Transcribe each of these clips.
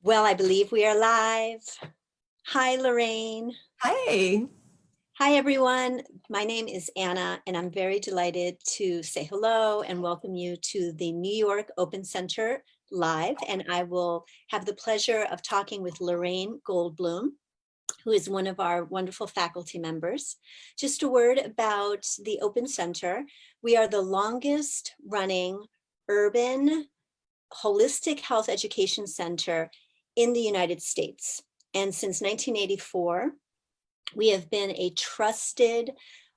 Well, I believe we are live. Hi, Lorraine. Hi. Hi, everyone. My name is Anna, and I'm very delighted to say hello and welcome you to the New York Open Center live. And I will have the pleasure of talking with Lorraine Goldbloom, who is one of our wonderful faculty members. Just a word about the Open Center. We are the longest running urban holistic health education center in the United States. And since 1984, we have been a trusted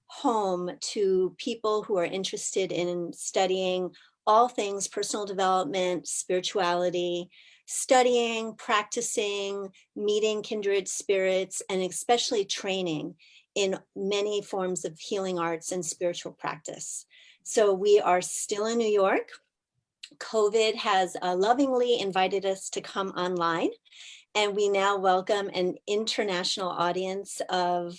home to people who are interested in studying all things personal development, spirituality, studying, practicing, meeting kindred spirits, and especially training in many forms of healing arts and spiritual practice. So we are still in New York. COVID has lovingly invited us to come online, and we now welcome an international audience of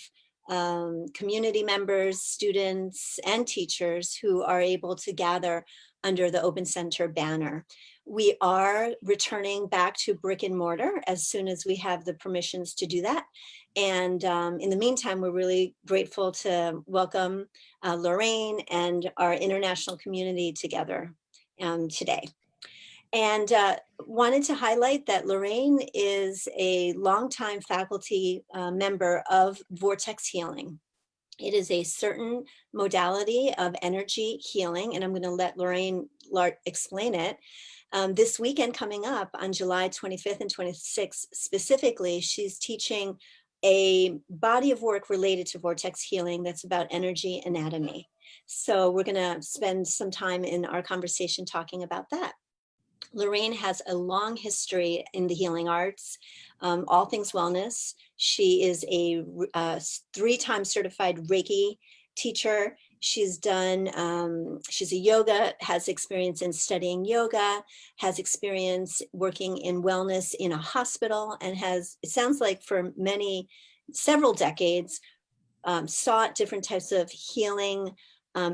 community members, students, and teachers who are able to gather under the Open Center banner. We are returning back to brick and mortar as soon as we have the permissions to do that. And in the meantime, we're really grateful to welcome Lorraine and our international community together today. And wanted to highlight that Lorraine is a longtime faculty member of Vortex Healing. It is a certain modality of energy healing, and I'm going to let Lorraine explain it. This weekend coming up on July 25th and 26th, specifically, she's teaching a body of work related to Vortex Healing that's about energy anatomy. So we're going to spend some time in our conversation talking about that. Lorraine has a long history in the healing arts, all things wellness. She is a 3-time certified Reiki teacher. She's a yoga, has experience in studying yoga, has experience working in wellness in a hospital, and has, it sounds like for several decades, sought different types of healing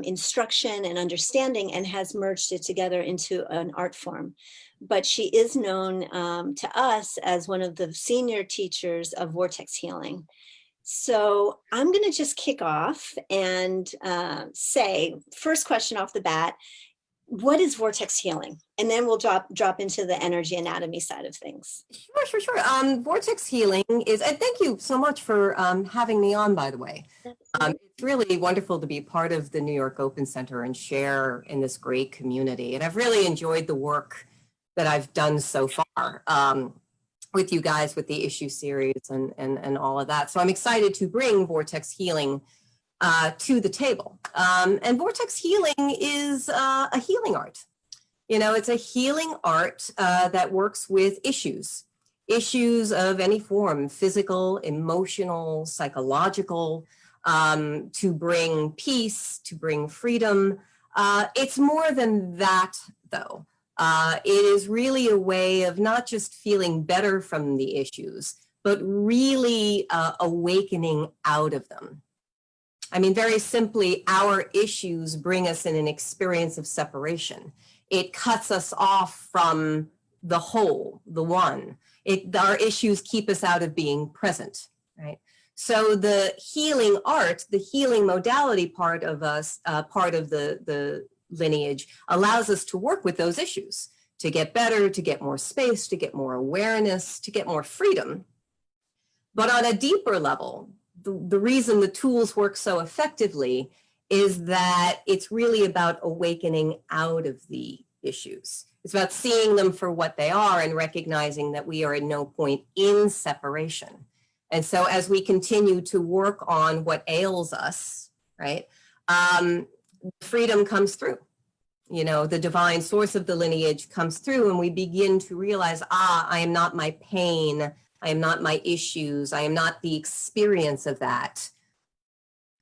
instruction and understanding, and has merged it together into an art form. But she is known to us as one of the senior teachers of Vortex Healing. So I'm going to just kick off and say, first question off the bat, what is Vortex Healing? And then we'll drop into the energy anatomy side of things. Sure. Vortex Healing is, and thank you so much for having me on, by the way. It's really wonderful to be part of the New York Open Center and share in this great community. And I've really enjoyed the work that I've done so far with you guys, with the issue series and all of that. So I'm excited to bring Vortex Healing to the table. And Vortex Healing is a healing art. You know, it's a healing art that works with issues of any form, physical, emotional, psychological, to bring peace, to bring freedom. It's more than that, though. It is really a way of not just feeling better from the issues, but really awakening out of them. I mean, very simply, our issues bring us in an experience of separation. It cuts us off from the whole, the one. Our issues keep us out of being present, right? So the healing art, the healing modality part of us, part of the lineage, allows us to work with those issues, to get better, to get more space, to get more awareness, to get more freedom. But on a deeper level, the reason the tools work so effectively is that it's really about awakening out of the issues. It's about seeing them for what they are and recognizing that we are at no point in separation. And so as we continue to work on what ails us, right, freedom comes through. You know, the divine source of the lineage comes through, and we begin to realize, I am not my pain. I am not my issues. I am not the experience of that.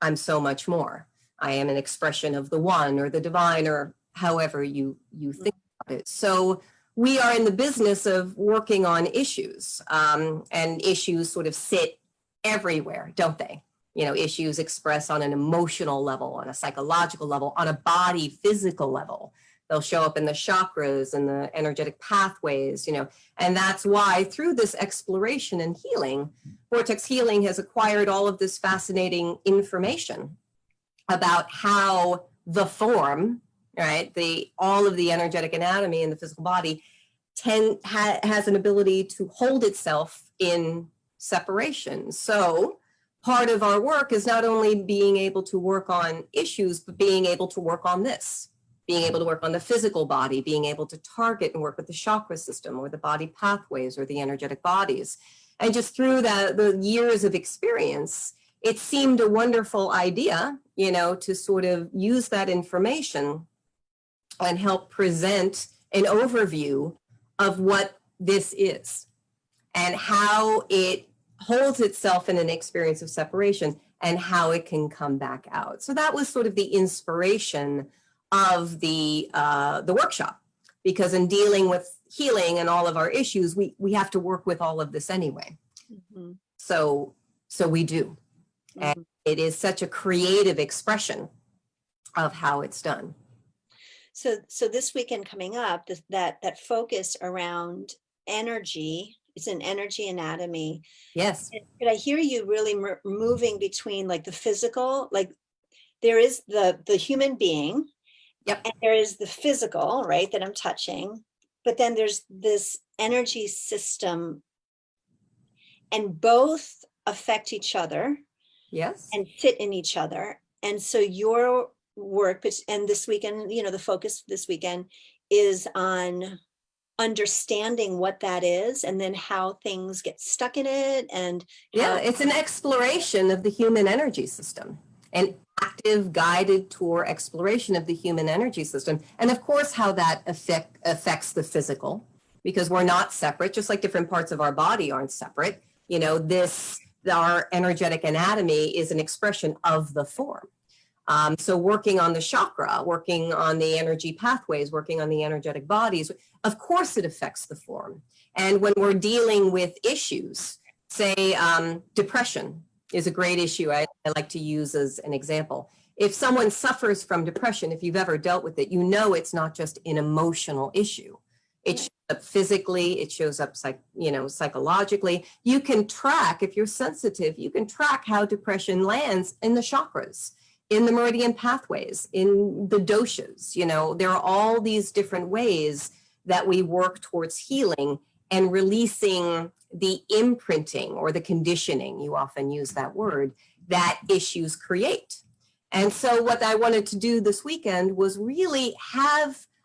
I'm so much more. I am an expression of the one or the divine, or however you think about it. So we are in the business of working on issues, and issues sort of sit everywhere, don't they? You know, issues express on an emotional level, on a psychological level, on a body, physical level. They'll show up in the chakras and the energetic pathways, and that's why through this exploration and healing, vortex healing has acquired all of this fascinating information about how the form, right, all of the energetic anatomy in the physical body has an ability to hold itself in separation. So part of our work is not only being able to work on issues, but being able to work on this, being able to work on the physical body, being able to target and work with the chakra system or the body pathways or the energetic bodies. And just through the years of experience, it seemed a wonderful idea, to sort of use that information and help present an overview of what this is and how it holds itself in an experience of separation and how it can come back out. So that was sort of the inspiration of the workshop, because in dealing with healing and all of our issues, we have to work with all of this anyway. Mm-hmm. So we do. Mm-hmm. And it is such a creative expression of how it's done. So this weekend coming up, that focus around energy, it's an energy anatomy. Yes. But I hear you really moving between like the physical, like there is the human being. Yep. And there is the physical, right, that I'm touching, but then there's this energy system, and both affect each other. Yes. And fit in each other. And so your work, and this weekend, the focus this weekend is on understanding what that is, and then how things get stuck in it. And it's an exploration of the human energy system, an active guided tour exploration of the human energy system. And of course, how that affects the physical, because we're not separate, just like different parts of our body aren't separate. Our energetic anatomy is an expression of the form. So working on the chakra, working on the energy pathways, working on the energetic bodies, of course it affects the form. And when we're dealing with issues, say depression is a great issue I like to use as an example. If someone suffers from depression, if you've ever dealt with it, it's not just an emotional issue. It shows up physically, it shows up psychologically. You can track, if you're sensitive, you can track how depression lands in the chakras, in the meridian pathways, in the doshas. There are all these different ways that we work towards healing and releasing the imprinting or the conditioning, you often use that word, that issues create. And so what I wanted to do this weekend was really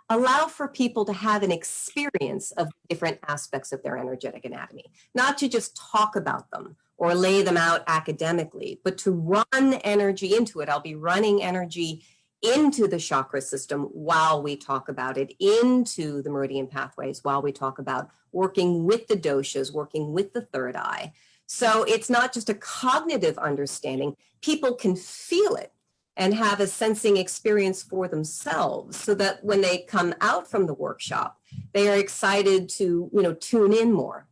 allow for people to have an experience of different aspects of their energetic anatomy, not to just talk about them or lay them out academically, but to run energy into it. I'll be running energy into the chakra system while we talk about it, into the meridian pathways while we talk about working with the doshas, working with the third eye. So it's not just a cognitive understanding. People can feel it and have a sensing experience for themselves, so that when they come out from the workshop, they are excited to, tune in more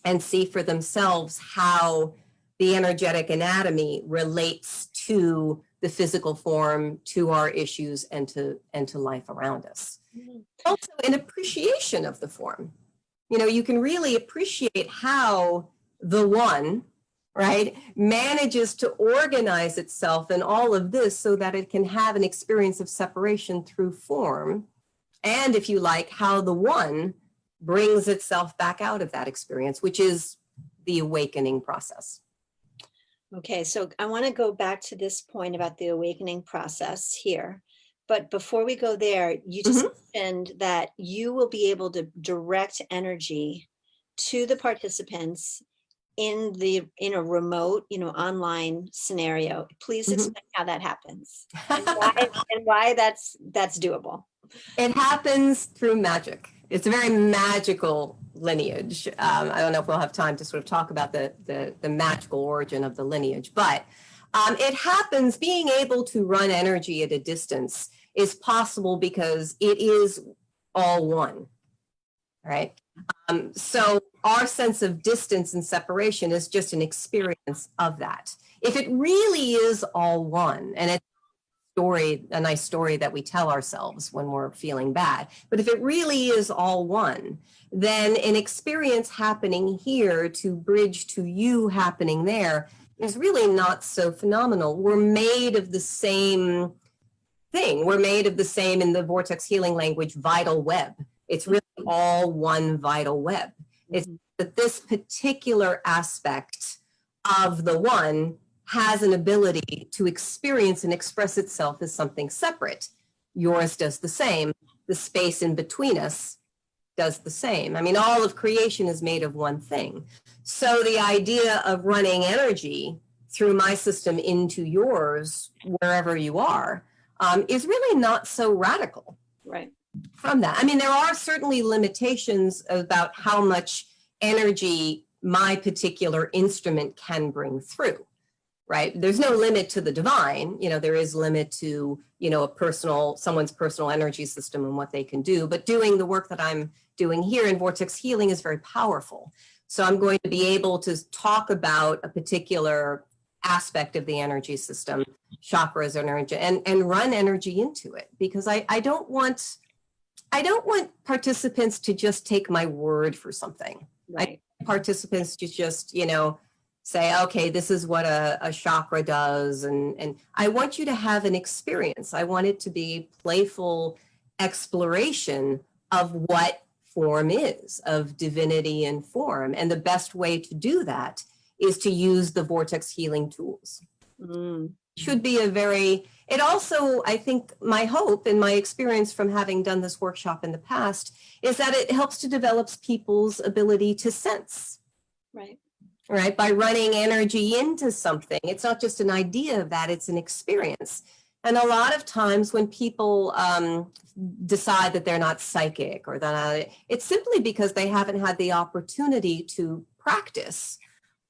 and see for themselves how the energetic anatomy relates to the physical form, to our issues, and to life around us. Mm-hmm. Also, an appreciation of the form. You can really appreciate how the one, right, manages to organize itself in all of this so that it can have an experience of separation through form. And if you like, how the one brings itself back out of that experience, which is the awakening process. Okay, so I want to go back to this point about the awakening process here. But before we go there, you just mentioned that you will be able to direct energy to the participants in a remote, online scenario. Please explain how that happens and why that's doable. It happens through magic. It's a very magical lineage. I don't know if we'll have time to sort of talk about the magical origin of the lineage, but it happens. Being able to run energy at a distance is possible because it is all one, right? So our sense of distance and separation is just an experience of that. If it really is all one and it's story, a nice story that we tell ourselves when we're feeling bad. But if it really is all one, then an experience happening here to bridge to you happening there is really not so phenomenal. We're made of the same thing. We're made of the same, in the vortex healing language, vital web. It's really all one vital web. It's that this particular aspect of the one has an ability to experience and express itself as something separate. Yours does the same. The space in between us does the same. I mean, all of creation is made of one thing. So the idea of running energy through my system into yours, wherever you are, is really not so radical. Right. From that. I mean, there are certainly limitations about how much energy my particular instrument can bring through, right? There's no limit to the divine, there is limit to, someone's personal energy system and what they can do, but doing the work that I'm doing here in vortex healing is very powerful. So I'm going to be able to talk about a particular aspect of the energy system, chakras, energy, and run energy into it, because I don't want participants to just take my word for something. Right. I want participants to just, say, okay, this is what a chakra does. And I want you to have an experience. I want it to be playful exploration of what form is, of divinity and form. And the best way to do that is to use the vortex healing tools. Should be it also, I think, my hope and my experience from having done this workshop in the past is that it helps to develop people's ability to sense. Right. By running energy into something. It's not just an idea of that, it's an experience. And a lot of times when people decide that they're not psychic or that it's simply because they haven't had the opportunity to practice,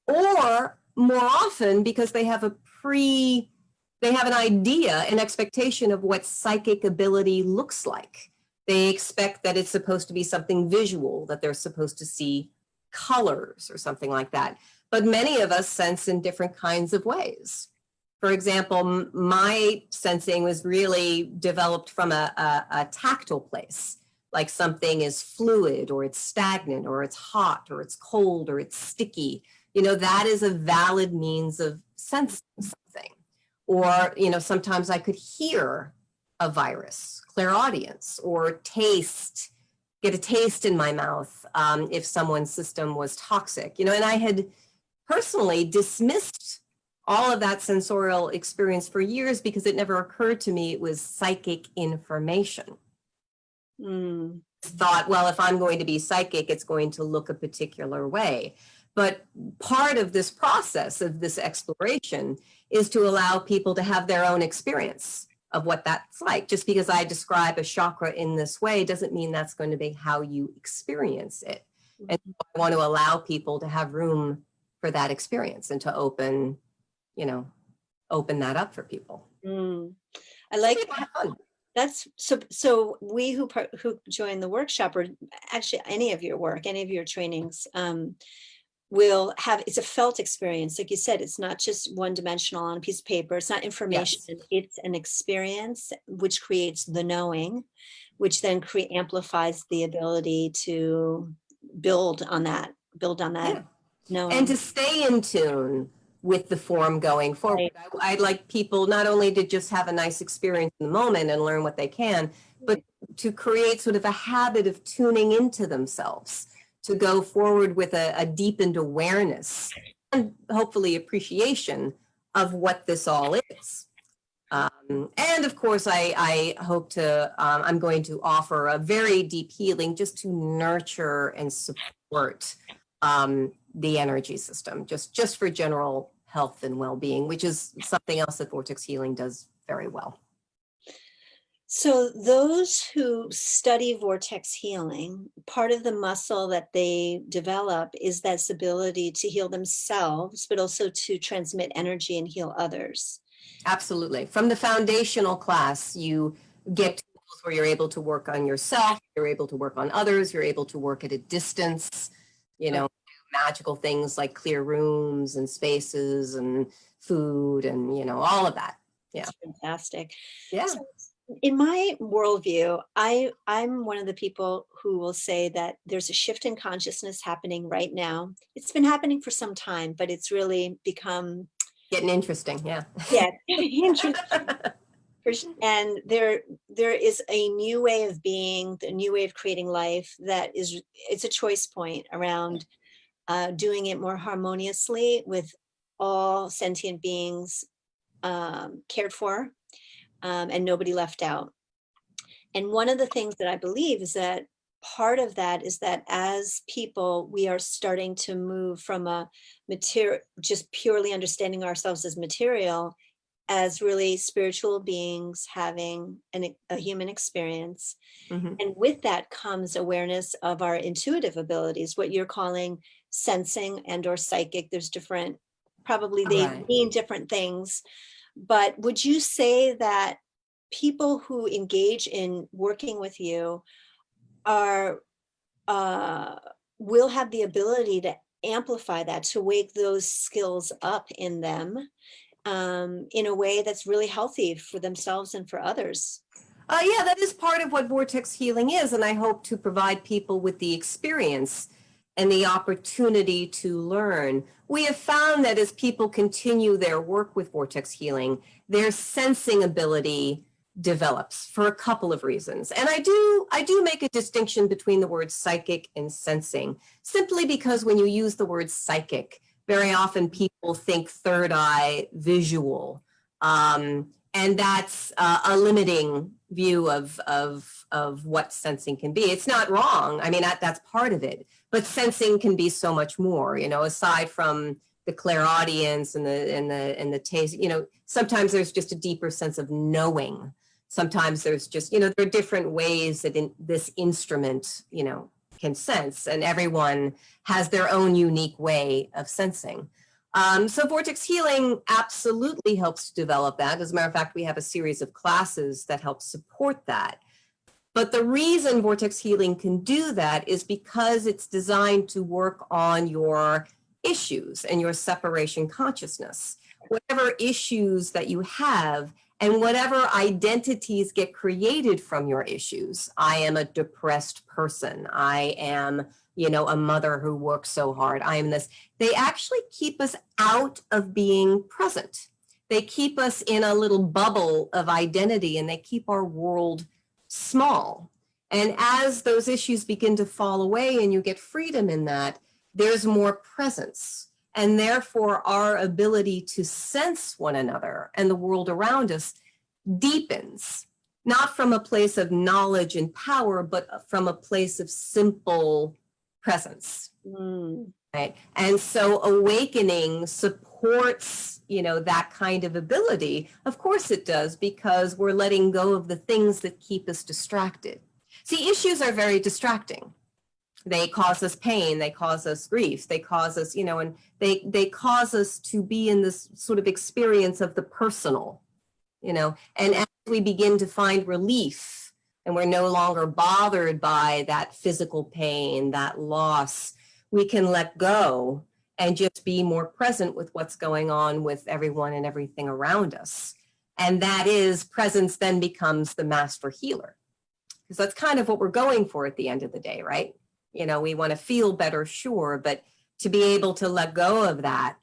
or more often because they have an idea, an expectation of what psychic ability looks like. They expect that it's supposed to be something visual, that they're supposed to see colors or something like that. But many of us sense in different kinds of ways. For example, my sensing was really developed from a tactile place, like something is fluid or it's stagnant or it's hot or it's cold or it's sticky. That is a valid means of sensing something. Or, sometimes I could hear a virus, clairaudience, or get a taste in my mouth if someone's system was toxic, and I had personally dismissed all of that sensorial experience for years because it never occurred to me it was psychic information. Thought, well, if I'm going to be psychic, it's going to look a particular way. But part of this process of this exploration is to allow people to have their own experience of what that's like. Just because I describe a chakra in this way doesn't mean that's going to be how you experience it. And I want to allow people to have room for that experience and to open that up for people. I like that's so we who join the workshop, or actually any of your work, any of your trainings, will have, it's a felt experience. Like you said, it's not just one dimensional on a piece of paper. It's not information. Yes. It's an experience which creates the knowing, which then amplifies the ability to build on that knowing. And to stay in tune with the form going forward. Right. I'd like people not only to just have a nice experience in the moment and learn what they can, but to create sort of a habit of tuning into themselves, to go forward with a deepened awareness and hopefully appreciation of what this all is. And of course, I hope I'm going to offer a very deep healing just to nurture and support the energy system, just for general health and well-being, which is something else that vortex healing does very well. So those who study vortex healing, part of the muscle that they develop is this ability to heal themselves, but also to transmit energy and heal others. Absolutely. From the foundational class, you get tools where you're able to work on yourself, you're able to work on others, you're able to work at a distance, magical things like clear rooms and spaces and food and, all of that. Yeah. That's fantastic. Yeah. So in my worldview, I'm one of the people who will say that there's a shift in consciousness happening right now. It's been happening for some time, but it's really become, Getting interesting. Yeah. yeah, interesting. And there is a new way of being, a new way of creating life that is, it's a choice point around doing it more harmoniously with all sentient beings cared for, and nobody left out. And one of the things that I believe is that part of that is that as people, we are starting to move from a material, just purely understanding ourselves as material, as really spiritual beings having a human experience. Mhm. And with that comes awareness of our intuitive abilities, what you're calling sensing and or psychic. There's different, probably they Right. mean different things. But would you say that people who engage in working with you are uh, will have the ability to amplify that, to wake those skills up in them in a way that's really healthy for themselves and for others? Yeah, that is part of what vortex healing is, and I hope to provide people with the experience and the opportunity to learn. We have found that as people continue their work with vortex healing, their sensing ability develops for a couple of reasons. And I do make a distinction between the words psychic and sensing, simply because when you use the word psychic, very often people think third eye visual. And that's a limiting view of what sensing can be. It's not wrong. I mean, that's part of it. But sensing can be so much more, you know, aside from the clairaudience and the taste, you know, sometimes there's just a deeper sense of knowing. Sometimes there's just, you know, there are different ways that this instrument, you know, can sense, and everyone has their own unique way of sensing. So vortex healing absolutely helps to develop that. As a matter of fact, we have a series of classes that help support that. But the reason vortex healing can do that is because it's designed to work on your issues and your separation consciousness. Whatever issues that you have and whatever identities get created from your issues. I am a depressed person. I am, you know, a mother who works so hard. I am this. They actually keep us out of being present. They keep us in a little bubble of identity, and they keep our world small. And as those issues begin to fall away and you get freedom in that, there's more presence. And therefore, our ability to sense one another and the world around us deepens, not from a place of knowledge and power, but from a place of simple presence. Mm. Right. And so awakening supports, you know, that kind of ability. Of course it does, because we're letting go of the things that keep us distracted. See, issues are very distracting. They cause us pain, they cause us grief, they cause us, you know, and they cause us to be in this sort of experience of the personal, you know, and as we begin to find relief and we're no longer bothered by that physical pain, that loss, we can let go and just be more present with what's going on with everyone and everything around us. And that is, presence then becomes the master healer. Because that's kind of what we're going for at the end of the day, right? You know, we want to feel better, sure, but to be able to let go of that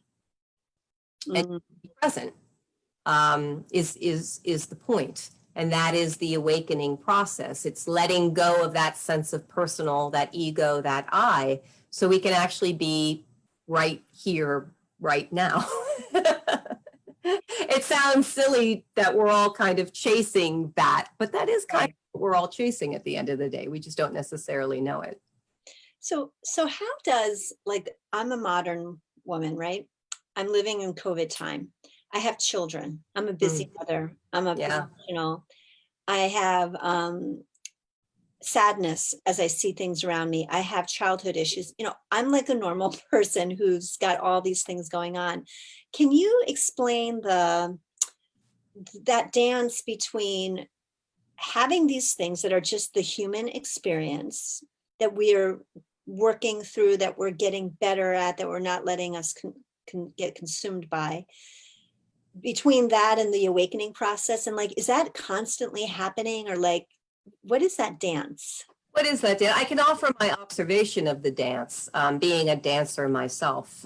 and be present is the point. And that is the awakening process. It's letting go of that sense of personal, that ego, that I, so we can actually be right here, right now. It sounds silly that we're all kind of chasing that, but that is kind of what we're all chasing at the end of the day. We just don't necessarily know it. So how does, like, I'm a modern woman, right? I'm living in COVID time. I have children. I'm a busy mother. I'm a Yeah. professional. I have sadness as I see things around me. I have childhood issues. You know, I'm like a normal person who's got all these things going on. Can you explain that dance between having these things that are just the human experience that we are working through, that we're getting better at, that we're not letting us get consumed by, between that and the awakening process, and like, is that constantly happening, or like, what is that dance? What is that, Dan? I can offer my observation of the dance, being a dancer myself.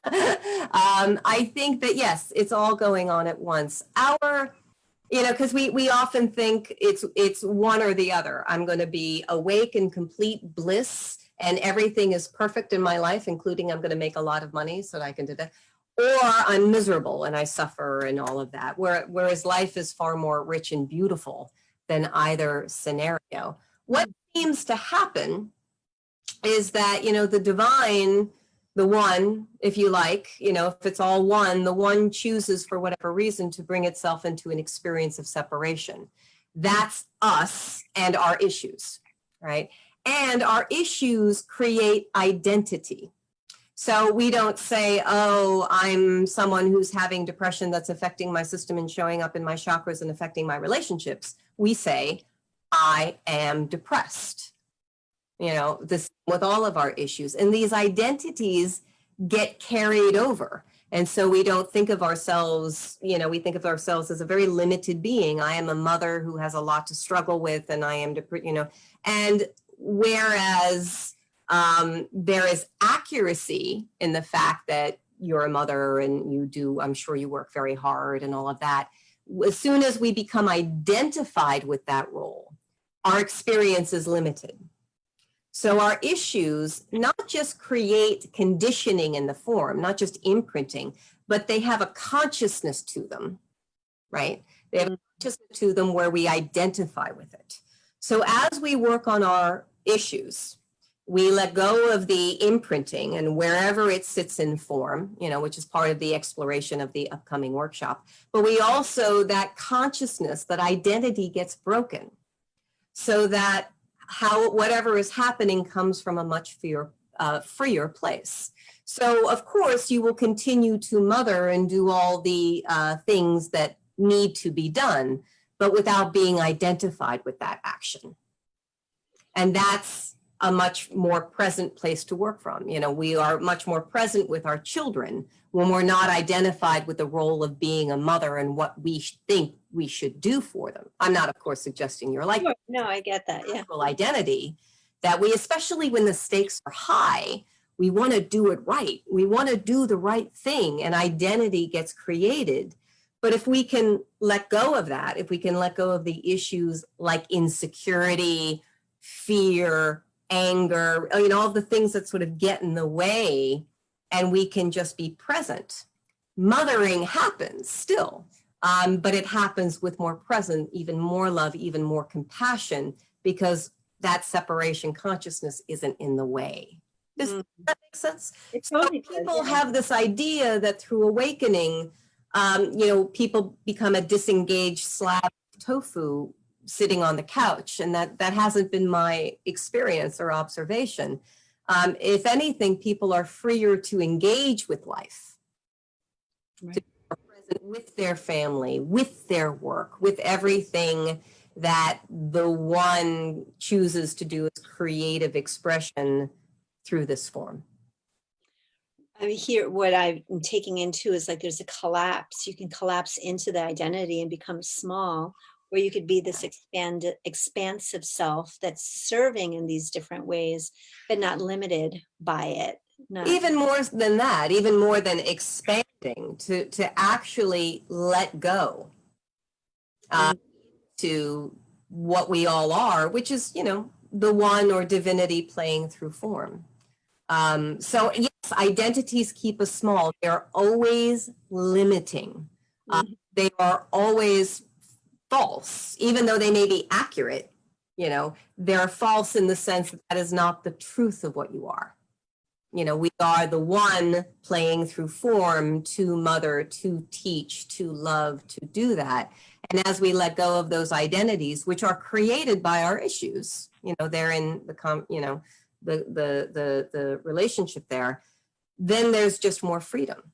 I think that, yes, it's all going on at once. Because we often think it's one or the other. I'm going to be awake in complete bliss and everything is perfect in my life, including I'm going to make a lot of money so that I can do that. Or I'm miserable and I suffer and all of that. Whereas life is far more rich and beautiful than either scenario. What seems to happen is that, the divine, the one, if you like, if it's all one, the one chooses for whatever reason to bring itself into an experience of separation. That's us and our issues, right? And our issues create identity. So we don't say, oh, I'm someone who's having depression that's affecting my system and showing up in my chakras and affecting my relationships. We say, I am depressed. This with all of our issues. And these identities get carried over. And so we don't think of ourselves, we think of ourselves as a very limited being. I am a mother who has a lot to struggle with, and I am, and whereas there is accuracy in the fact that you're a mother and you do, I'm sure you work very hard and all of that. As soon as we become identified with that role, our experience is limited. So our issues not just create conditioning in the form, not just imprinting, but they have a consciousness to them, right? They have a consciousness to them where we identify with it. So as we work on our issues, we let go of the imprinting and wherever it sits in form, which is part of the exploration of the upcoming workshop. But we also, that consciousness, that identity gets broken so that whatever is happening comes from a much freer place. So of course you will continue to mother and do all the things that need to be done, but without being identified with that action. And that's a much more present place to work from. We are much more present with our children when we're not identified with the role of being a mother and what we think we should do for them. I'm not, of course, suggesting you're like, no, I get that. Yeah. Identity that we, especially when the stakes are high, we want to do it right. We want to do the right thing, and identity gets created. But if we can let go of that, if we can let go of the issues like insecurity, fear, anger, all the things that sort of get in the way, and we can just be present. Mothering happens still, but it happens with more presence, even more love, even more compassion, because that separation consciousness isn't in the way. Does that make sense? Totally people have this idea that through awakening, people become a disengaged slab of tofu sitting on the couch, and that hasn't been my experience or observation. If anything, people are freer to engage with life, right, to be present with their family, with their work, with everything that the one chooses to do as creative expression through this form. I mean, here, what I'm taking into is like there's a collapse. You can collapse into the identity and become small, where you could be this expansive self that's serving in these different ways, but not limited by it. Even more than that, even more than expanding, to actually let go to what we all are, which is, the one or divinity playing through form. So yes, identities keep us small. They're always limiting. They are always false, even though they may be accurate. They're false in the sense that that is not the truth of what you are. We are the one playing through form to mother, to teach, to love, to do that. And as we let go of those identities, which are created by our issues, they're in the relationship there, then there's just more freedom.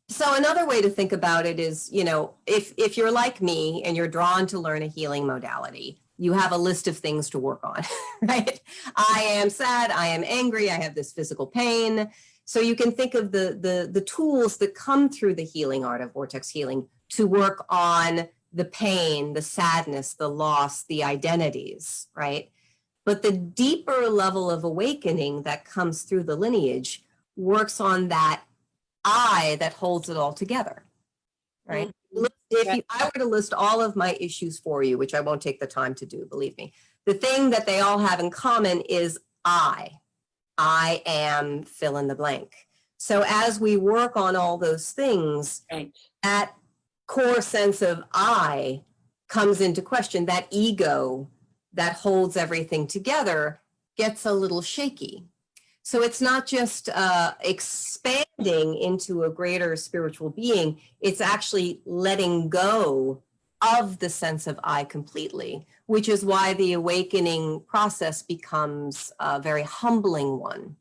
So another way to think about it is, if you're like me and you're drawn to learn a healing modality, you have a list of things to work on, right? I am sad, I am angry, I have this physical pain. So you can think of the tools that come through the healing art of vortex healing to work on the pain, the sadness, the loss, the identities, right? But the deeper level of awakening that comes through the lineage works on that I that holds it all together, right? If I were to list all of my issues for you, which I won't take the time to do, believe me, the thing that they all have in common is I am fill in the blank. So as we work on all those things, Right. that core sense of I comes into question. That ego that holds everything together gets a little shaky. So it's not just expanding into a greater spiritual being, it's actually letting go of the sense of I completely, which is why the awakening process becomes a very humbling one,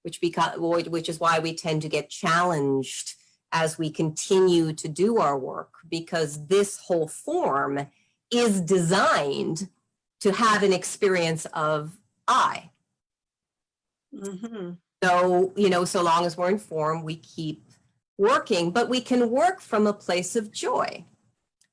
which is why we tend to get challenged as we continue to do our work, because this whole form is designed to have an experience of I. Mm-hmm. So, so long as we're in form, we keep working, but we can work from a place of joy,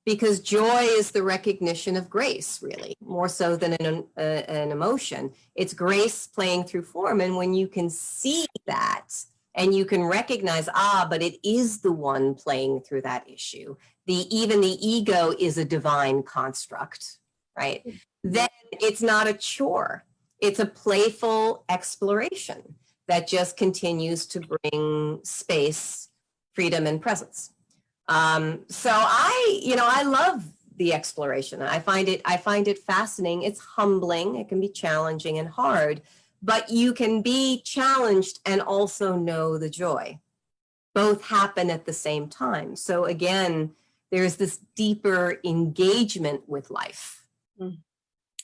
because joy is the recognition of grace, really, more so than an emotion. It's grace playing through form. And when you can see that and you can recognize, but it is the one playing through that issue, even the ego is a divine construct, right? Then it's not a chore. It's a playful exploration that just continues to bring space, freedom, and presence. So I love the exploration. I find it fascinating. It's humbling. It can be challenging and hard, but you can be challenged and also know the joy. Both happen at the same time. So again, there's this deeper engagement with life.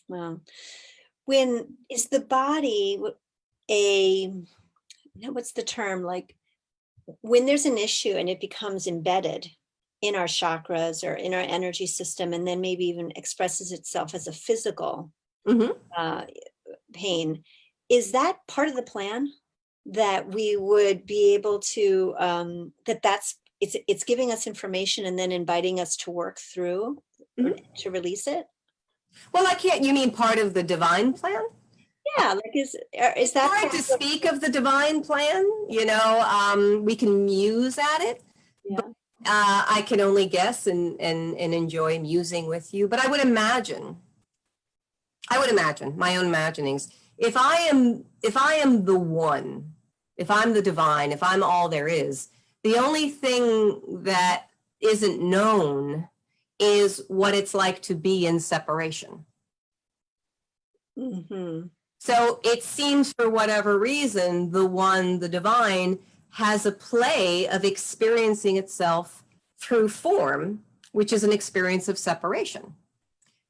Wow. When is the body what's the term, like when there's an issue and it becomes embedded in our chakras or in our energy system, and then maybe even expresses itself as a physical pain, is that part of the plan, that we would be able to it's giving us information and then inviting us to work through to release it? Well, you mean part of the divine plan? Yeah, like is that hard to speak of the divine plan? We can muse at it. Yeah. But, I can only guess and enjoy musing with you. But I would imagine my own imaginings. If I am the one, if I'm the divine, if I'm all there is, the only thing that isn't known is what it's like to be in separation. So it seems, for whatever reason, the one, the divine, has a play of experiencing itself through form, which is an experience of separation.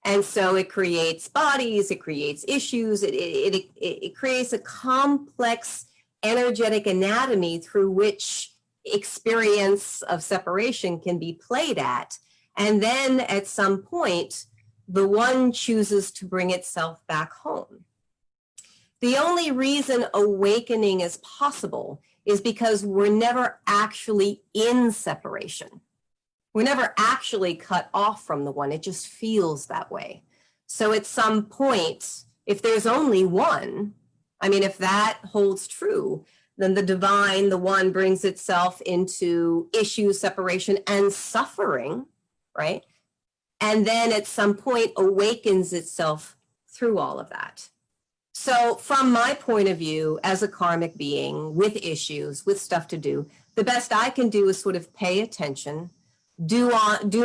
And so it creates bodies, it creates issues, it creates a complex energetic anatomy through which experience of separation can be played at. And then at some point, the one chooses to bring itself back home. The only reason awakening is possible is because we're never actually in separation. We're never actually cut off from the one. It just feels that way. So at some point, if there's only one, if that holds true, then the divine, the one, brings itself into issue, separation, and suffering, right? And then at some point awakens itself through all of that. So from my point of view, as a karmic being with issues, with stuff to do, the best I can do is sort of pay attention, do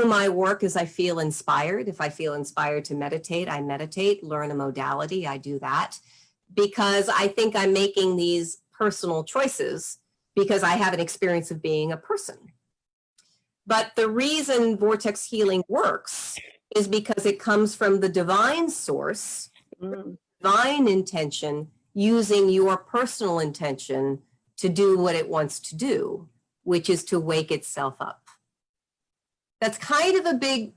my work as I feel inspired. If I feel inspired to meditate, I meditate, learn a modality, I do that, because I think I'm making these personal choices because I have an experience of being a person. But the reason vortex healing works is because it comes from the divine source, divine intention, using your personal intention to do what it wants to do, which is to wake itself up. That's kind of a big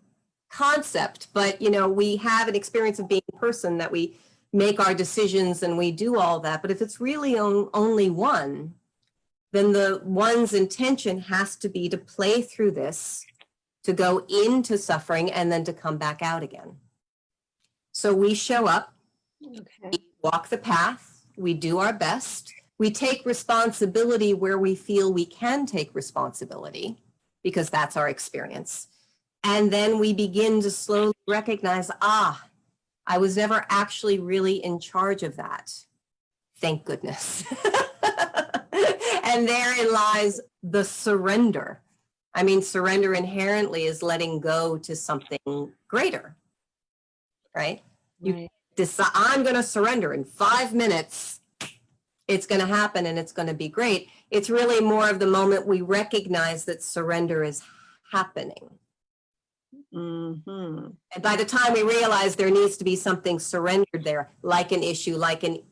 concept, but we have an experience of being a person, that we make our decisions and we do all that. But if it's really only one, then the one's intention has to be to play through this, to go into suffering, and then to come back out again. So we show up, Okay. walk the path, we do our best, we take responsibility where we feel we can take responsibility, because that's our experience. And then we begin to slowly recognize, I was never actually really in charge of that. Thank goodness. And therein lies the surrender. I mean, surrender inherently is letting go to something greater, right? You decide, I'm going to surrender in 5 minutes. It's going to happen and it's going to be great. It's really more of the moment we recognize that surrender is happening. Mm-hmm. And by the time we realize there needs to be something surrendered there, like an issue, like an,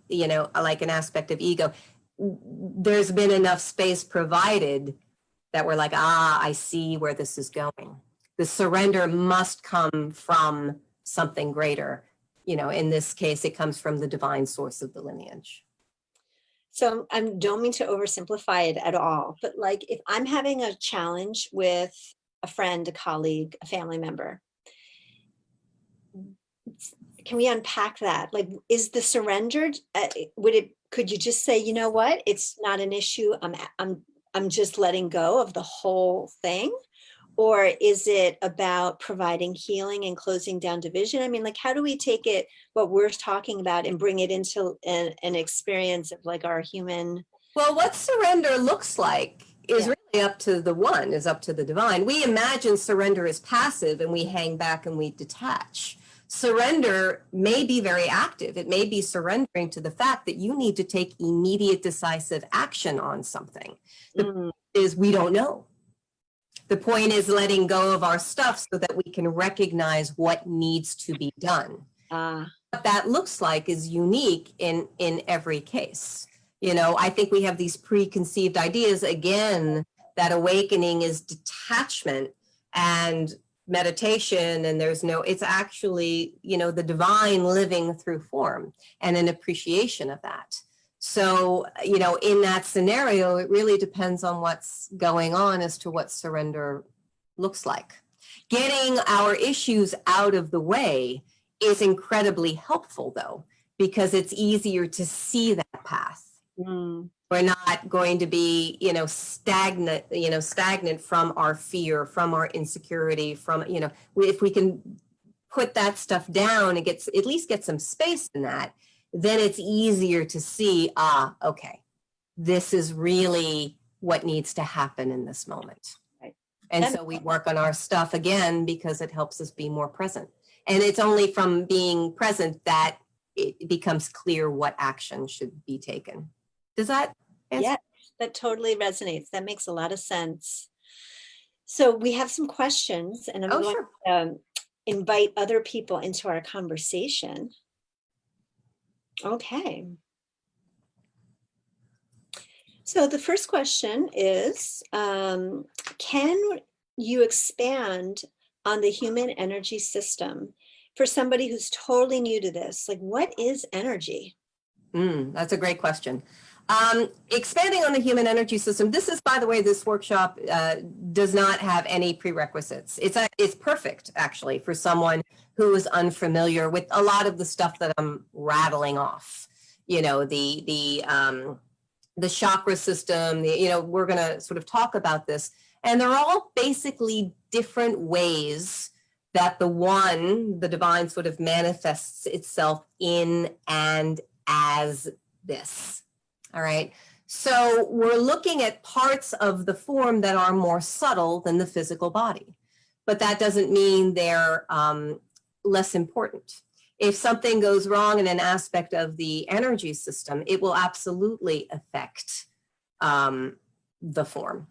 like an aspect of ego, there's been enough space provided that we're like, I see where this is going. The surrender must come from something greater. In this case, it comes from the divine source of the lineage. So I don't mean to oversimplify it at all, but like if I'm having a challenge with a friend, a colleague, a family member, can we unpack that? Like, is the surrendered, could you just say, you know what, it's not an issue, I'm just letting go of the whole thing? Or is it about providing healing and closing down division? I mean, like, how do we take it, what we're talking about, and bring it into an experience of like our human? Well, what surrender looks like is really up to the one, is up to the divine. We imagine surrender is passive and we hang back and we detach. Surrender may be very active. It may be surrendering to the fact that you need to take immediate decisive action on something. The point is, we don't know. The point is letting go of our stuff so that we can recognize what needs to be done. What that looks like is unique in every case. I think we have these preconceived ideas, again, that awakening is detachment and meditation, and it's actually, the divine living through form and an appreciation of that. So, in that scenario, it really depends on what's going on as to what surrender looks like. Getting our issues out of the way is incredibly helpful, though, because it's easier to see that path. We're not going to be, stagnant from our fear, from our insecurity, from, if we can put that stuff down and at least get some space in that, then it's easier to see, okay, this is really what needs to happen in this moment. Right. And so we work on our stuff again because it helps us be more present. And it's only from being present that it becomes clear what action should be taken. Does that answer? Yeah, that totally resonates. That makes a lot of sense. So we have some questions, and I'm going to invite other people into our conversation. Okay. So the first question is, can you expand on the human energy system for somebody who's totally new to this? Like, what is energy? That's a great question. Expanding on the human energy system. This is, by the way, this workshop does not have any prerequisites. It's perfect, actually, for someone who is unfamiliar with a lot of the stuff that I'm rattling off. The chakra system. We're going to sort of talk about this, and they're all basically different ways that the divine, sort of manifests itself in and as this. All right. So we're looking at parts of the form that are more subtle than the physical body, but that doesn't mean they're less important. If something goes wrong in an aspect of the energy system, it will absolutely affect the form.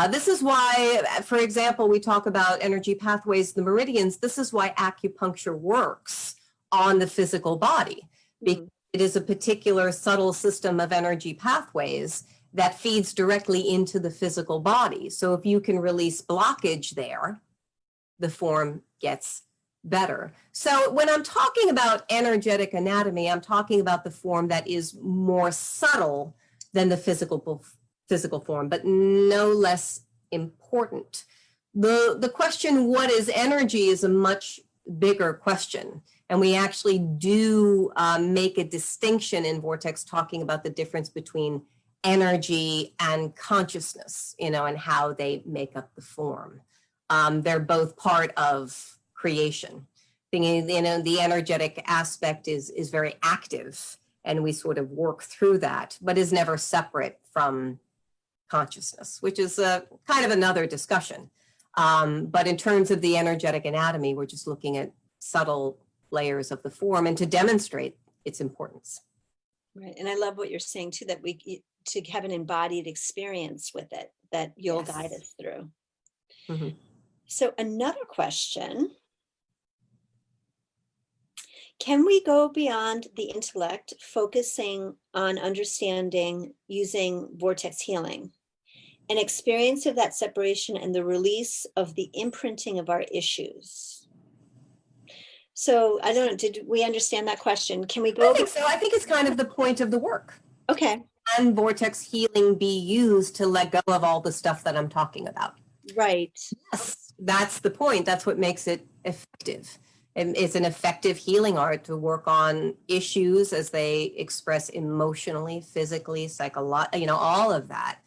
This is why, for example, we talk about energy pathways, the meridians. This is why acupuncture works on the physical body, because it is a particular subtle system of energy pathways that feeds directly into the physical body. So if you can release blockage there, the form gets better. So when I'm talking about energetic anatomy, I'm talking about the form that is more subtle than the physical physical form, but no less important. The question, what is energy, is a much bigger question. And we actually do make a distinction in Vortex, talking about the difference between energy and consciousness, and how they make up the form. They're both part of creation. The energetic aspect is very active, and we sort of work through that, but is never separate from consciousness, which is kind of another discussion. But in terms of the energetic anatomy, we're just looking at subtle layers of the form and to demonstrate its importance. Right. And I love what you're saying too, that to have an embodied experience with it, that you'll guide us through. Mm-hmm. So another question, can we go beyond the intellect, focusing on understanding using vortex healing? An experience of that separation and the release of the imprinting of our issues. So I don't know, did we understand that question? Can we go? I think so. I think it's kind of the point of the work. Okay. Can vortex healing be used to let go of all the stuff that I'm talking about? Right. Yes, that's the point. That's what makes it effective. And it's an effective healing art to work on issues as they express emotionally, physically, psychologically, all of that.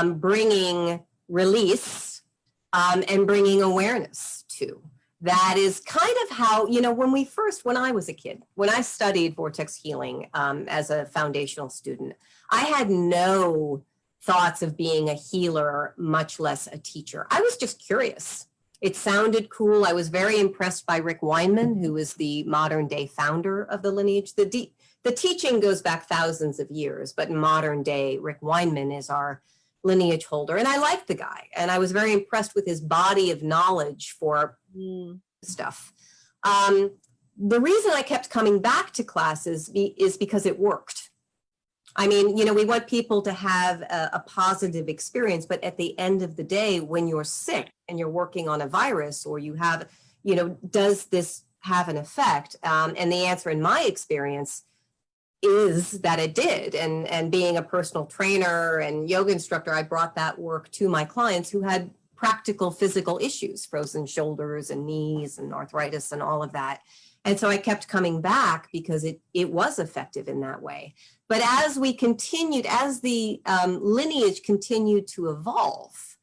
Bringing release and bringing awareness to. That is kind of how, when I was a kid, when I studied vortex healing as a foundational student, I had no thoughts of being a healer, much less a teacher. I was just curious. It sounded cool. I was very impressed by Rick Weinman, who is the modern day founder of the lineage. The teaching goes back thousands of years, but in modern day, Rick Weinman is our lineage holder. And I liked the guy. And I was very impressed with his body of knowledge for stuff. The reason I kept coming back to classes is because it worked. I mean, we want people to have a positive experience, but at the end of the day, when you're sick and you're working on a virus, or you have, does this have an effect? And the answer in my experience is that it did. And being a personal trainer and yoga instructor, I brought that work to my clients who had practical physical issues, frozen shoulders and knees and arthritis and all of that. And so I kept coming back because it was effective in that way. But as the lineage continued to evolve,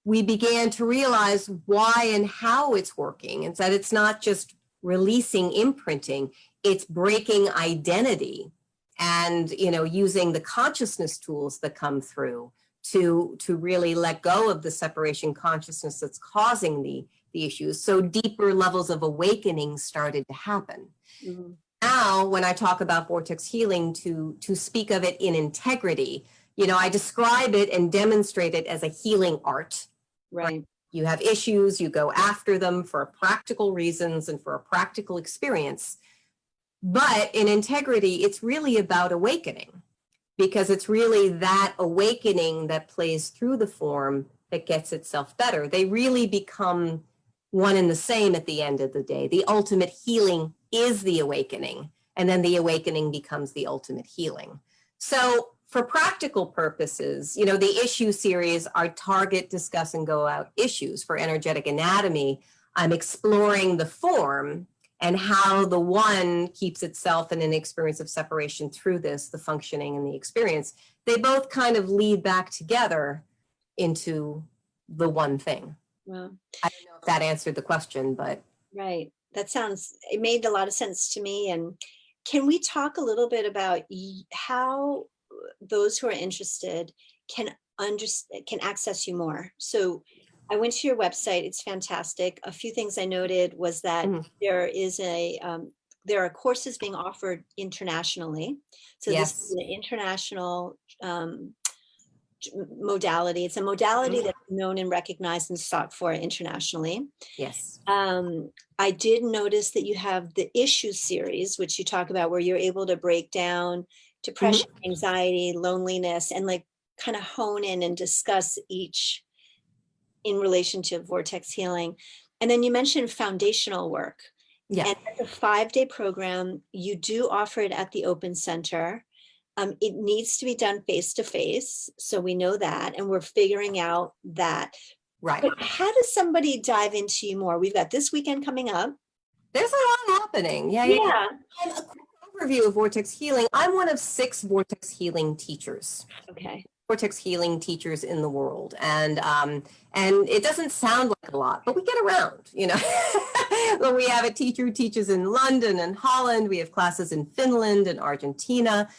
we began to realize why and how it's working, and that it's not just releasing imprinting, it's breaking identity and, using the consciousness tools that come through to really let go of the separation consciousness that's causing the issues. So deeper levels of awakening started to happen. Mm-hmm. Now, when I talk about vortex healing, to speak of it in integrity, I describe it and demonstrate it as a healing art. Right. You have issues, you go after them for practical reasons and for a practical experience. But in integrity, it's really about awakening, because it's really that awakening that plays through the form that gets itself better. They really become one and the same at the end of the day. The ultimate healing is the awakening, and then the awakening becomes the ultimate healing. So for practical purposes, the issue series are target, discuss, and go out issues. For energetic anatomy, I'm exploring the form and how the one keeps itself in an experience of separation through this, the functioning and the experience. They both kind of lead back together into the one thing. Wow. I don't know if that answered the question, but. Right. It made a lot of sense to me. And can we talk a little bit about how those who are interested can access you more? So I went to your website. It's fantastic. A few things I noted was that there are courses being offered internationally. So yes. This is an international modality. It's a modality that's known and recognized and sought for internationally. Yes. I did notice that you have the issue series, which you talk about, where you're able to break down depression, anxiety, loneliness, and kind of hone in and discuss each in relation to vortex healing. And then you mentioned foundational work. Yeah. And it's a 5-day program. You do offer it at the Open Center. It needs to be done face to face. So we know that, and we're figuring out that. Right. But how does somebody dive into you more? We've got this weekend coming up. There's a lot happening. Yeah. A quick overview of Vortex Healing. I'm one of 6 Vortex Healing teachers. Okay. Vortex Healing teachers in the world, and it doesn't sound like a lot, but we get around, you know. Well, we have a teacher who teaches in London and Holland. We have classes in Finland and Argentina.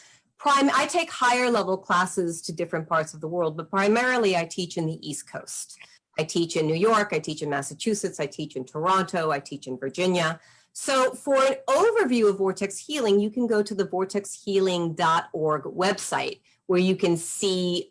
I take higher level classes to different parts of the world, but primarily I teach in the East Coast. I teach in New York, I teach in Massachusetts, I teach in Toronto, I teach in Virginia. So for an overview of Vortex Healing, you can go to the vortexhealing.org website, where you can see,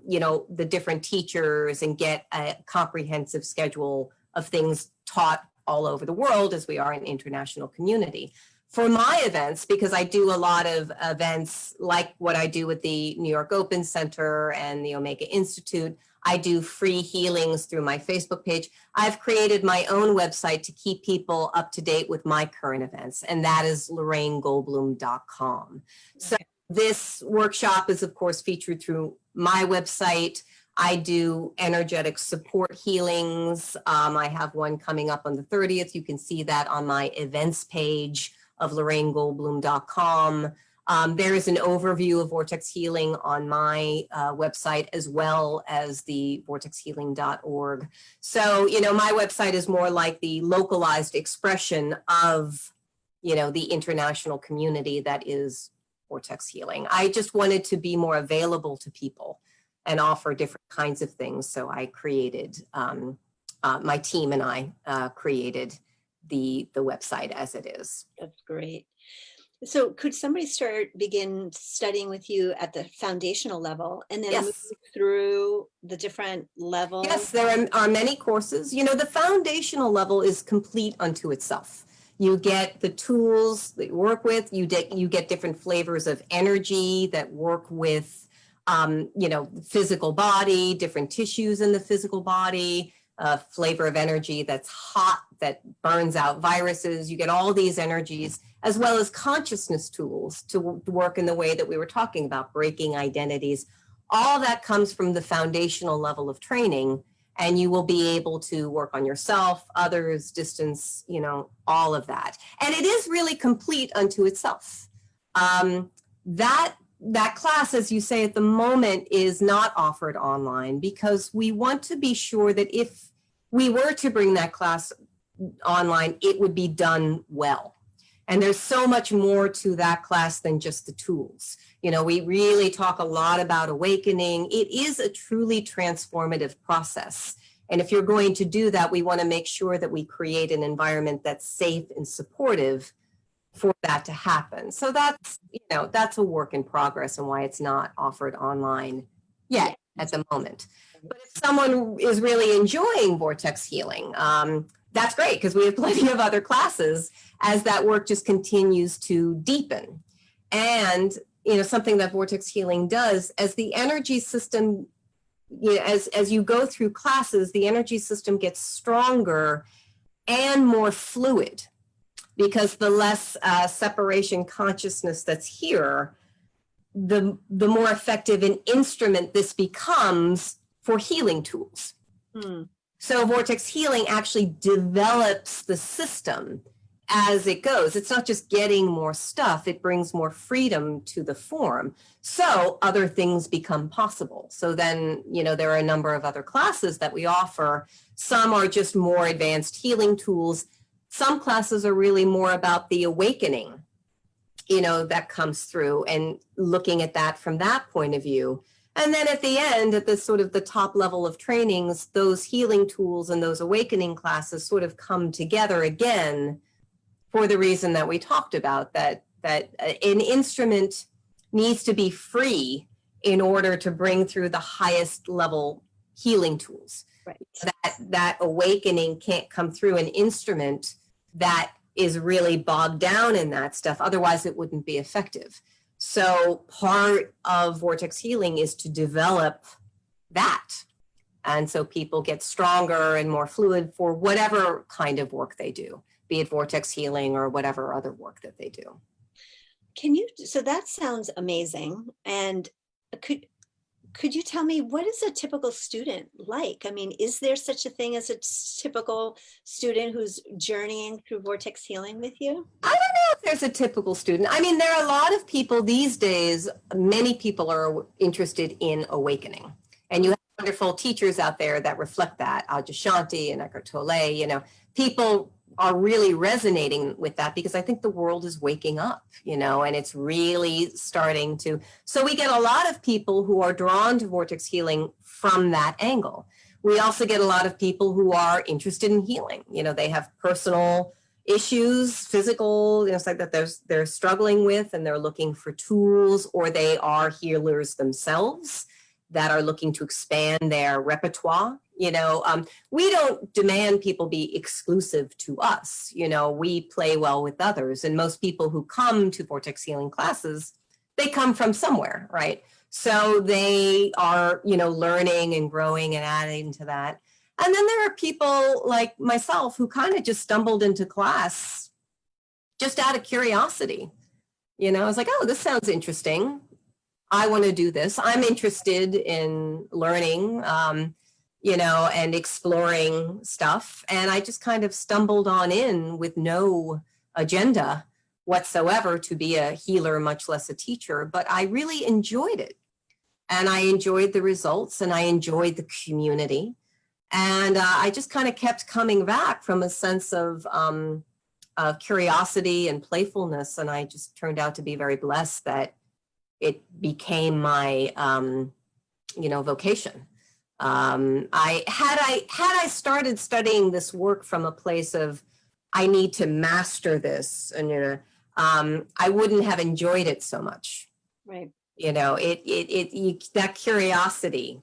you know, the different teachers and get a comprehensive schedule of things taught all over the world, as we are an international community. For my events, because I do a lot of events like what I do with the New York Open Center and the Omega Institute, I do free healings through my Facebook page. I've created my own website to keep people up to date with my current events, and that is LorraineGoldbloom.com. So this workshop is, of course, featured through my website. I do energetic support healings. I have one coming up on the 30th. You can see that on my events page of LorraineGoldbloom.com. There is an overview of Vortex Healing on my website, as well as the vortexhealing.org. So, you know, my website is more like the localized expression of, you know, the international community that is Vortex Healing. I just wanted to be more available to people and offer different kinds of things. So I created, my team and I created the website as it is. That's great. So could somebody begin studying with you at the foundational level and then move through the different levels? Yes, there are many courses. You know, the foundational level is complete unto itself. You get the tools that you work with. You get different flavors of energy that work with, you know, physical body, different tissues in the physical body, flavor of energy that's hot, that burns out viruses. You get all these energies, as well as consciousness tools to work in the way that we were talking about, breaking identities. All that comes from the foundational level of training, and you will be able to work on yourself, others, distance, you know, all of that. And it is really complete unto itself. That class, as you say, at the moment is not offered online, because we want to be sure that if we were to bring that class online, it would be done well. And there's so much more to that class than just the tools. You know, we really talk a lot about awakening. It is a truly transformative process. And if you're going to do that, we want to make sure that we create an environment that's safe and supportive for that to happen. So that's, you know, that's a work in progress, and why it's not offered online yet at the moment. But if someone is really enjoying Vortex Healing, that's great, because we have plenty of other classes as that work just continues to deepen. And, you know, something that Vortex Healing does, as the energy system, you know, as you go through classes, the energy system gets stronger and more fluid, because the less separation consciousness that's here, the more effective an instrument this becomes for healing tools. So Vortex Healing actually develops the system as it goes. It's not just getting more stuff, it brings more freedom to the form. So other things become possible. So then, you know, there are a number of other classes that we offer. Some are just more advanced healing tools. Some classes are really more about the awakening, you know, that comes through, and looking at that from that point of view. And then at the end, at the sort of the top level of trainings, those healing tools and those awakening classes sort of come together again for the reason that we talked about, that an instrument needs to be free in order to bring through the highest level healing tools. Right. That awakening can't come through an instrument that is really bogged down in that stuff. Otherwise, it wouldn't be effective. So part of Vortex Healing is to develop that. And so people get stronger and more fluid for whatever kind of work they do, be it Vortex Healing or whatever other work that they do. So that sounds amazing. And could you tell me, what is a typical student like? I mean, is there such a thing as a typical student who's journeying through vortex healing with you? I don't know if there's a typical student. I mean, there are a lot of people these days, many people are interested in awakening. And you have wonderful teachers out there that reflect that, Adyashanti and Eckhart Tolle, people are really resonating with that because I think the world is waking up, and it's really starting to. So we get a lot of people who are drawn to vortex healing from that angle. We also get a lot of people who are interested in healing. They have personal issues, physical, like that they're struggling with, and they're looking for tools, or they are healers themselves that are looking to expand their repertoire. We don't demand people be exclusive to us. We play well with others, and most people who come to vortex healing classes, they come from somewhere, right? So they are, learning and growing and adding to that. And then there are people like myself who kind of just stumbled into class just out of curiosity. I was like, oh, this sounds interesting. I want to do this. I'm interested in learning, and exploring stuff. And I just kind of stumbled on in with no agenda whatsoever to be a healer, much less a teacher. But I really enjoyed it. And I enjoyed the results, and I enjoyed the community. And I just kind of kept coming back from a sense of curiosity and playfulness. And I just turned out to be very blessed that it became my, vocation. Had I started studying this work from a place of, I need to master this, and I wouldn't have enjoyed it so much. Right. That curiosity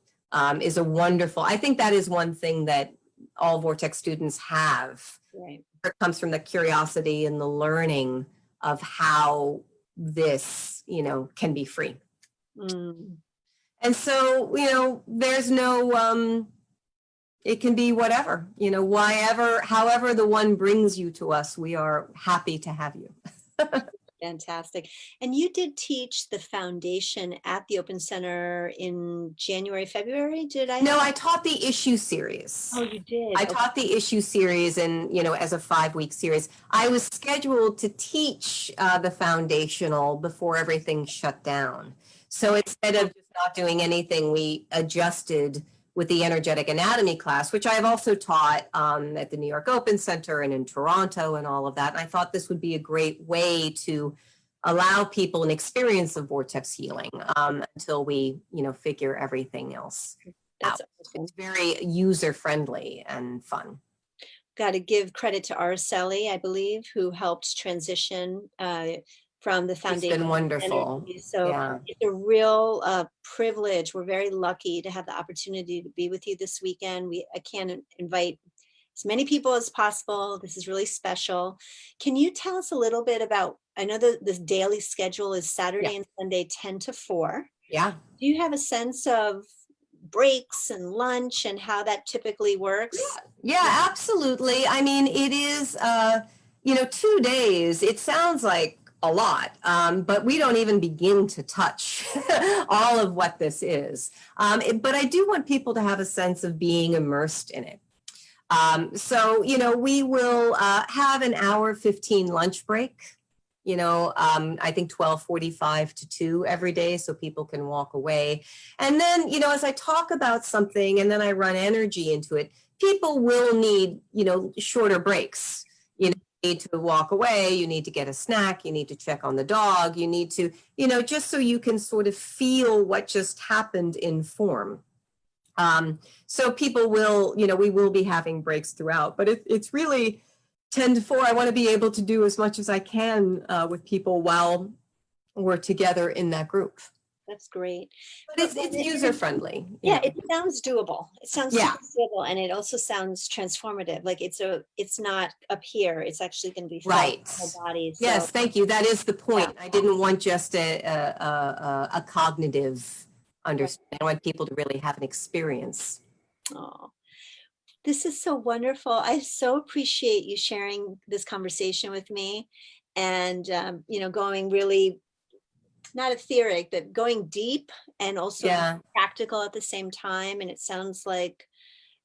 is a wonderful. I think that is one thing that all vortex students have. Right. It comes from the curiosity and the learning of how this, can be free. Mm. And so, there's no, it can be whatever, however the one brings you to us, we are happy to have you. Fantastic. And you did teach the foundation at the Open Center in January, February, did I? No, I taught the issue series. Oh, you did? I taught the issue series and, as a 5-week series. I was scheduled to teach the foundational before everything shut down. So instead of just not doing anything, we adjusted with the energetic anatomy class, which I've also taught at the New York Open Center and in Toronto and all of that. And I thought this would be a great way to allow people an experience of vortex healing until we, figure everything else out. It's very user-friendly and fun. Got to give credit to Araceli, I believe, who helped transition from the foundation. It's been wonderful. Energy. So it's a real privilege. We're very lucky to have the opportunity to be with you this weekend. I can invite as many people as possible. This is really special. Can you tell us a little bit about, I know that this daily schedule is Saturday and Sunday, 10 to 4. Yeah. Do you have a sense of breaks and lunch and how that typically works? Yeah, absolutely. I mean, it is, 2 days. It sounds like a lot, but we don't even begin to touch all of what this is. But I do want people to have a sense of being immersed in it. So, we will have an hour 15 lunch break, I think 12:45 to 2 every day so people can walk away. And then, as I talk about something and then I run energy into it, people will need, shorter breaks. You need to walk away, you need to get a snack, you need to check on the dog, you need to, just so you can sort of feel what just happened in form. So people will, we will be having breaks throughout, but it's really 10 to 4. I want to be able to do as much as I can with people while we're together in that group. That's great. But it's user-friendly. Yeah, it sounds doable. It sounds doable, and it also sounds transformative. Like it's not up here. It's actually going to be right. in the body. So. Yes, thank you. That is the point. I didn't want just a cognitive understanding. I want people to really have an experience. Oh, this is so wonderful. I so appreciate you sharing this conversation with me and, going really not etheric, but going deep and also Yeah, practical at the same time. And it sounds like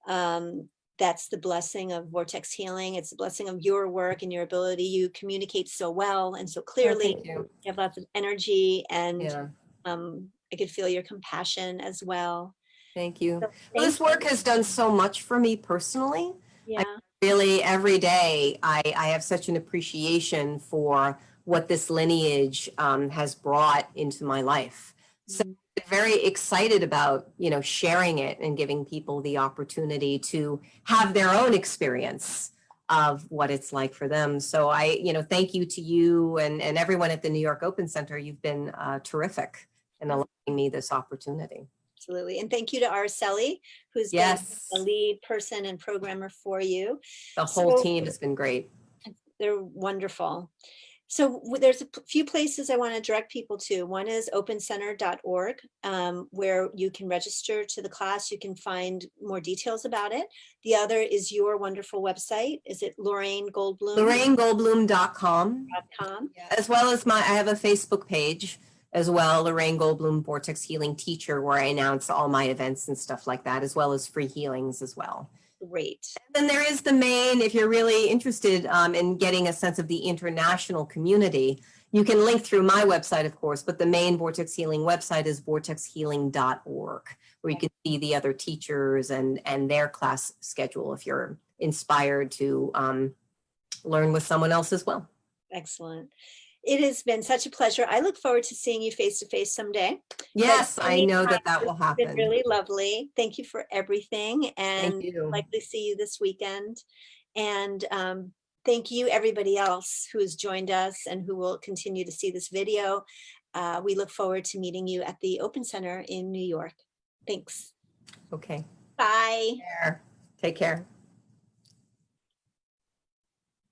that's the blessing of Vortex Healing. It's the blessing of your work and your ability. You communicate so well and so oh, clearly. thank you. You have lots of energy, and Yeah, I could feel your compassion as well. thank you. So Well, thank this work has done so much for me personally. I Yeah. really, every day, I have such an appreciation for what this lineage has brought into my life. So Mm, I'm very excited about, sharing it and giving people the opportunity to have their own experience of what it's like for them. So thank you to you and everyone at the New York Open Center. You've been terrific in allowing me this opportunity. absolutely. And thank you to Araceli, who's been a Yes, lead person and programmer for you. the whole So team has been great. they're wonderful. So there's a few places I want to direct people to. One is opencenter.org, where you can register to the class. You can find more details about it. The other is your wonderful website. Is it LorraineGoldbloom.com? LorraineGoldbloom.com, as well as I have a Facebook page as well, Lorraine Goldbloom, Vortex Healing Teacher, where I announce all my events and stuff like that, as well as free healings as well. Great. Then there is the main, if you're really interested in getting a sense of the international community, you can link through my website, of course, but the main Vortex Healing website is vortexhealing.org, where you can see the other teachers and their class schedule if you're inspired to learn with someone else as well. Excellent. It has been such a pleasure. I look forward to seeing you face to face someday. Yes, But I know anytime, that that it's will been happen. really lovely. Thank you for everything, Thank and you. likely see you this weekend. And thank you, everybody else who has joined us and who will continue to see this video. We look forward to meeting you at the Open Center in New York. Thanks. Okay. Bye. Take care.